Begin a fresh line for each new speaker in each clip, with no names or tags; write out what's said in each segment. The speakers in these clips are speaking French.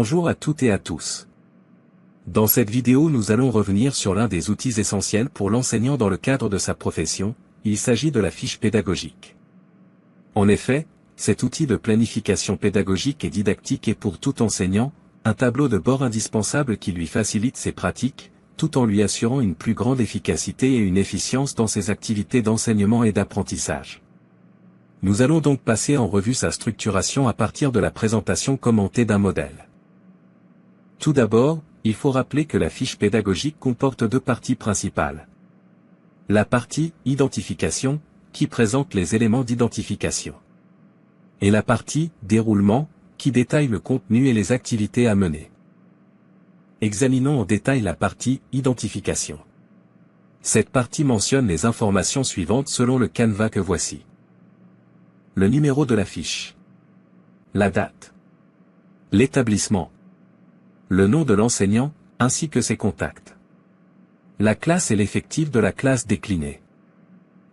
Bonjour à toutes et à tous. Dans cette vidéo nous allons revenir sur l'un des outils essentiels pour l'enseignant dans le cadre de sa profession, il s'agit de la fiche pédagogique. En effet, cet outil de planification pédagogique et didactique est pour tout enseignant, un tableau de bord indispensable qui lui facilite ses pratiques, tout en lui assurant une plus grande efficacité et une efficience dans ses activités d'enseignement et d'apprentissage. Nous allons donc passer en revue sa structuration à partir de la présentation commentée d'un modèle. Tout d'abord, il faut rappeler que la fiche pédagogique comporte deux parties principales. La partie « Identification » qui présente les éléments d'identification. Et la partie « Déroulement » qui détaille le contenu et les activités à mener. Examinons en détail la partie « Identification ». Cette partie mentionne les informations suivantes selon le canevas que voici. Le numéro de la fiche. La date. L'établissement. Le nom de l'enseignant, ainsi que ses contacts. La classe et l'effectif de la classe décliné.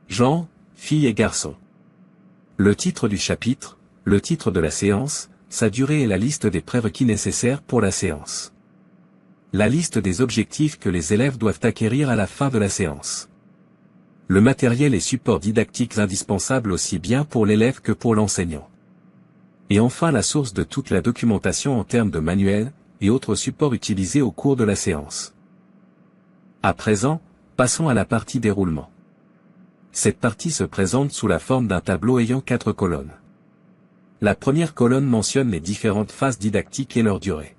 Genre, filles et garçons. Le titre du chapitre, le titre de la séance, sa durée et la liste des prérequis nécessaires pour la séance. La liste des objectifs que les élèves doivent acquérir à la fin de la séance. Le matériel et supports didactiques indispensables aussi bien pour l'élève que pour l'enseignant. Et enfin la source de toute la documentation en termes de manuels et autres supports utilisés au cours de la séance. À présent, passons à la partie déroulement. Cette partie se présente sous la forme d'un tableau ayant 4 colonnes. La première colonne mentionne les différentes phases didactiques et leur durée.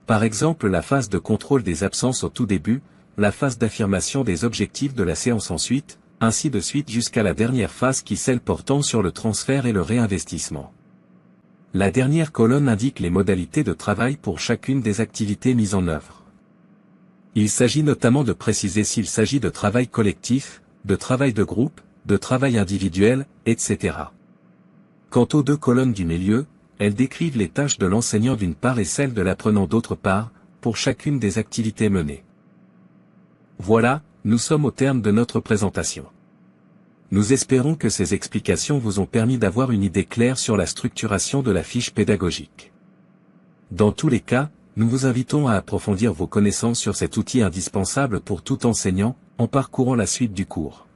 Par exemple la phase de contrôle des absences au tout début, la phase d'affirmation des objectifs de la séance ensuite, ainsi de suite jusqu'à la dernière phase qui est celle portant sur le transfert et le réinvestissement. La dernière colonne indique les modalités de travail pour chacune des activités mises en œuvre. Il s'agit notamment de préciser s'il s'agit de travail collectif, de travail de groupe, de travail individuel, etc. Quant aux deux colonnes du milieu, elles décrivent les tâches de l'enseignant d'une part et celles de l'apprenant d'autre part, pour chacune des activités menées. Voilà, nous sommes au terme de notre présentation. Nous espérons que ces explications vous ont permis d'avoir une idée claire sur la structuration de la fiche pédagogique. Dans tous les cas, nous vous invitons à approfondir vos connaissances sur cet outil indispensable pour tout enseignant, en parcourant la suite du cours.